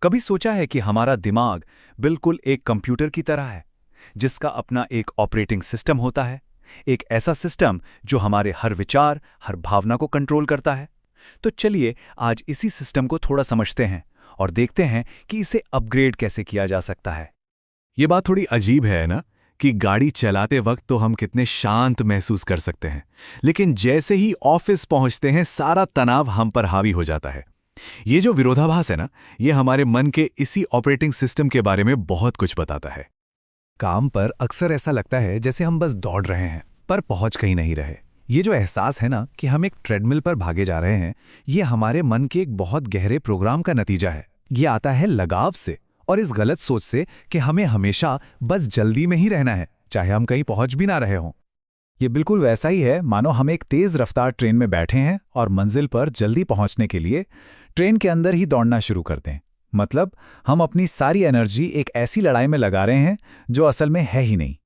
कभी सोचा है कि हमारा दिमाग बिल्कुल एक कंप्यूटर की तरह है, जिसका अपना एक ऑपरेटिंग सिस्टम होता है। एक ऐसा सिस्टम जो हमारे हर विचार, हर भावना को कंट्रोल करता है। तो चलिए आज इसी सिस्टम को थोड़ा समझते हैं और देखते हैं कि इसे अपग्रेड कैसे किया जा सकता है। ये बात थोड़ी अजीब है ना कि गाड़ी चलाते वक्त तो हम कितने शांत महसूस कर सकते हैं, लेकिन जैसे ही ऑफिस पहुंचते हैं सारा तनाव हम पर हावी हो जाता है। ये जो विरोधाभास है ना, ये हमारे मन के इसी ऑपरेटिंग सिस्टम के बारे में बहुत कुछ बताता है। काम पर अक्सर ऐसा लगता है जैसे हम बस दौड़ रहे हैं, पर पहुंच कहीं नहीं रहे। ये जो एहसास है ना कि हम एक ट्रेडमिल पर भागे जा रहे हैं, ये हमारे मन के एक बहुत गहरे प्रोग्राम का नतीजा है। ये आता है लगाव से और इस गलत सोच से कि हमें हमेशा बस जल्दी में ही रहना है, चाहे हम कहीं पहुंच भी ना रहे हों। ये बिल्कुल वैसा ही है मानो हम एक तेज रफ्तार ट्रेन में बैठे हैं और मंजिल पर जल्दी पहुंचने के लिए ट्रेन के अंदर ही दौड़ना शुरू कर दें। मतलब हम अपनी सारी एनर्जी एक ऐसी लड़ाई में लगा रहे हैं जो असल में है ही नहीं।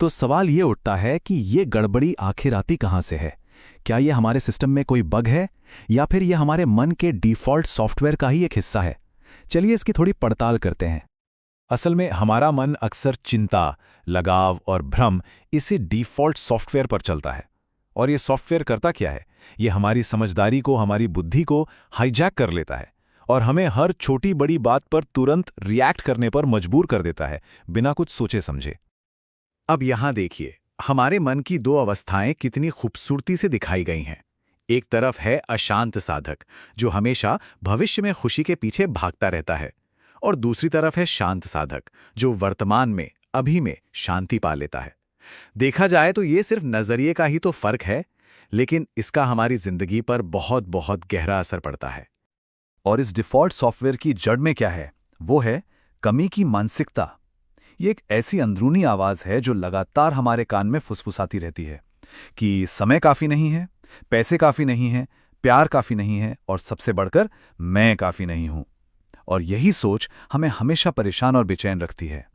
तो सवाल ये उठता है कि ये गड़बड़ी आखिर आती कहाँ से है? क्या ये हमारे सिस्टम में कोई बग है या फिर ये हमारे मन के डिफ़ॉल्ट सॉफ्टवेयर का ही एक हिस्सा है? चलिए इसकी थोड़ी पड़ताल करते हैं। असल में हमारा मन अक्सर चिंता, लगाव और भ्रम इसी डिफ़ॉल्ट सॉफ्टवेयर पर चलता है। और ये सॉफ्टवेयर करता क्या है? ये हमारी समझदारी को, हमारी बुद्धि को हाईजैक कर लेता है और हमें हर छोटी बड़ी बात पर तुरंत रिएक्ट करने पर मजबूर कर देता है, बिना कुछ सोचे समझे। अब यहां देखिए, हमारे मन की दो अवस्थाएं कितनी खूबसूरती से दिखाई गई हैं। एक तरफ है अशांत साधक, जो हमेशा भविष्य में खुशी के पीछे भागता रहता है, और दूसरी तरफ है शांत साधक, जो वर्तमान में, अभी में शांति पा लेता है। देखा जाए तो ये सिर्फ नजरिए का ही तो फर्क है, लेकिन इसका हमारी जिंदगी पर बहुत बहुत गहरा असर पड़ता है। और इस डिफ़ॉल्ट सॉफ्टवेयर की जड़ में क्या है? वो है कमी की मानसिकता। ये एक ऐसी अंदरूनी आवाज़ है जो लगातार हमारे कान में फुसफुसाती रहती है कि समय काफ़ी नहीं है, पैसे काफ़ी नहीं है, प्यार काफ़ी नहीं है और सबसे बढ़कर मैं काफ़ी नहीं हूँ। और यही सोच हमें हमेशा परेशान और बेचैन रखती है।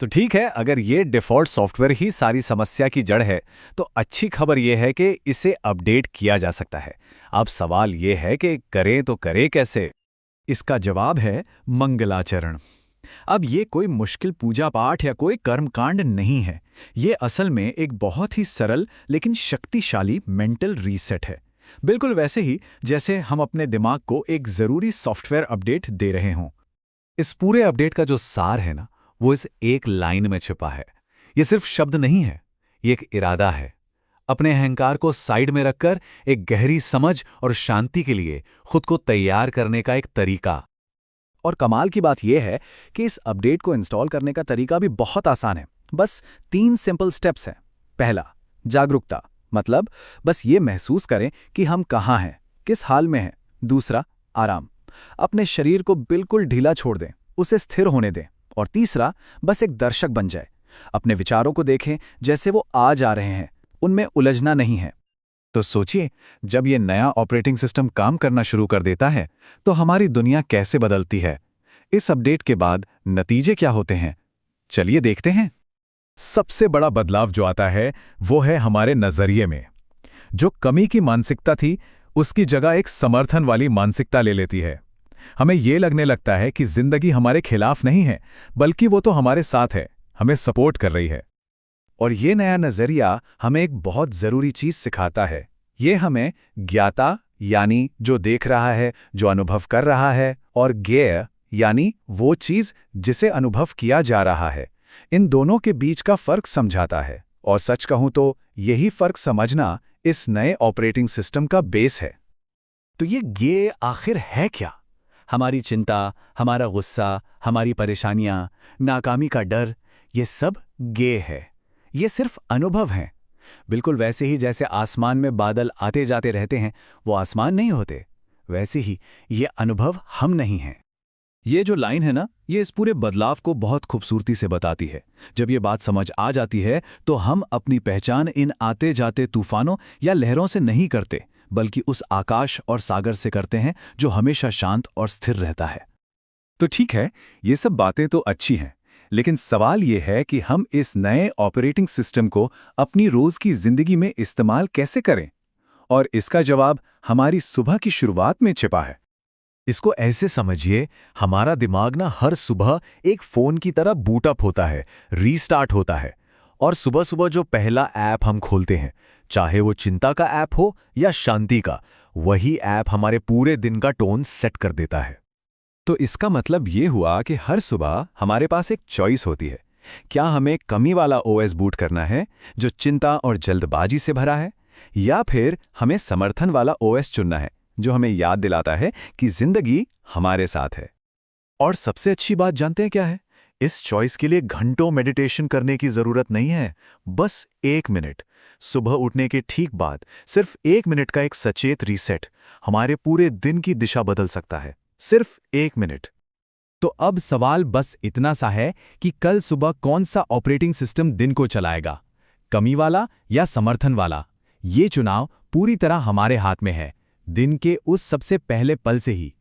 तो ठीक है, अगर ये डिफ़ॉल्ट सॉफ्टवेयर ही सारी समस्या की जड़ है, तो अच्छी खबर ये है कि इसे अपडेट किया जा सकता है। अब सवाल ये है कि करें तो करें कैसे? इसका जवाब है मंगलाचरण। अब ये कोई मुश्किल पूजा पाठ या कोई कर्मकांड नहीं है। ये असल में एक बहुत ही सरल लेकिन शक्तिशाली मेंटल रीसेट है। बिल्कुल वैसे ही जैसे हम अपने दिमाग को एक ज़रूरी सॉफ्टवेयर अपडेट दे रहे हों। इस पूरे अपडेट का जो सार है ना, वो इस एक लाइन में छिपा है। ये सिर्फ शब्द नहीं है, ये एक इरादा है। अपने अहंकार को साइड में रखकर एक गहरी समझ और शांति के लिए खुद को तैयार करने का एक तरीका। और कमाल की बात यह है कि इस अपडेट को इंस्टॉल करने का तरीका भी बहुत आसान है। बस 3 सिंपल स्टेप्स हैं। पहला, जागरूकता, मतलब बस ये महसूस करें कि हम कहाँ हैं, किस हाल में हैं। दूसरा, आराम, अपने शरीर को बिल्कुल ढीला छोड़ दें, उसे स्थिर होने दें। और तीसरा, बस एक दर्शक बन जाए, अपने विचारों को देखें जैसे वो आ जा रहे हैं, उनमें उलझना नहीं है। तो सोचिए, जब ये नया ऑपरेटिंग सिस्टम काम करना शुरू कर देता है, तो हमारी दुनिया कैसे बदलती है? इस अपडेट के बाद नतीजे क्या होते हैं? चलिए देखते हैं। सबसे बड़ा बदलाव जो आता है वो है हमारे नजरिए में। जो कमी की मानसिकता थी, उसकी जगह एक समर्थन वाली मानसिकता ले लेती है। हमें ये लगने लगता है कि जिंदगी हमारे खिलाफ नहीं है, बल्कि वो तो हमारे साथ है, हमें सपोर्ट कर रही है। और ये नया नजरिया हमें एक बहुत जरूरी चीज सिखाता है। ये हमें ज्ञाता यानी जो देख रहा है, जो अनुभव कर रहा है, और ज्ञेय यानी वो चीज जिसे अनुभव किया जा रहा है, इन दोनों के बीच का फर्क समझाता है। और सच कहूं तो यही फर्क समझना इस नए ऑपरेटिंग सिस्टम का बेस है। तो ये ज्ञेय आखिर है क्या? हमारी चिंता, हमारा गुस्सा, हमारी परेशानियां, नाकामी का डर, ये सब ज्ञेय है। ये सिर्फ अनुभव हैं। बिल्कुल वैसे ही जैसे आसमान में बादल आते जाते रहते हैं, वो आसमान नहीं होते, वैसे ही ये अनुभव हम नहीं हैं। ये जो लाइन है ना, ये इस पूरे बदलाव को बहुत खूबसूरती से बताती है। जब ये बात समझ आ जाती है तो हम अपनी पहचान इन आते जाते तूफानों या लहरों से नहीं करते, बल्कि उस आकाश और सागर से करते हैं जो हमेशा शांत और स्थिर रहता है। तो ठीक है, ये सब बातें तो अच्छी हैं, लेकिन सवाल ये है कि हम इस नए ऑपरेटिंग सिस्टम को अपनी रोज की जिंदगी में इस्तेमाल कैसे करें? और इसका जवाब हमारी सुबह की शुरुआत में छिपा है। इसको ऐसे समझिए, हमारा दिमाग ना हर सुबह एक फोन की तरह बूट अप होता है, रीस्टार्ट होता है। और सुबह सुबह जो पहला ऐप हम खोलते हैं, चाहे वो चिंता का ऐप हो या शांति का, वही ऐप हमारे पूरे दिन का टोन सेट कर देता है। तो इसका मतलब ये हुआ कि हर सुबह हमारे पास एक चॉइस होती है। क्या हमें कमी वाला ओएस बूट करना है जो चिंता और जल्दबाजी से भरा है, या फिर हमें समर्थन वाला ओएस चुनना है जो हमें याद दिलाता है कि जिंदगी हमारे साथ है। और सबसे अच्छी बात जानते हैं क्या है? इस चॉइस के लिए घंटों मेडिटेशन करने की जरूरत नहीं है, बस 1 मिनट। सुबह उठने के ठीक बाद सिर्फ 1 मिनट का एक सचेत रीसेट हमारे पूरे दिन की दिशा बदल सकता है। सिर्फ 1 मिनट। तो अब सवाल बस इतना सा है कि कल सुबह कौन सा ऑपरेटिंग सिस्टम दिन को चलाएगा, कमी वाला या समर्थन वाला। ये चुनाव पूरी तरह हमारे हाथ में है, दिन के उस सबसे पहले पल से ही।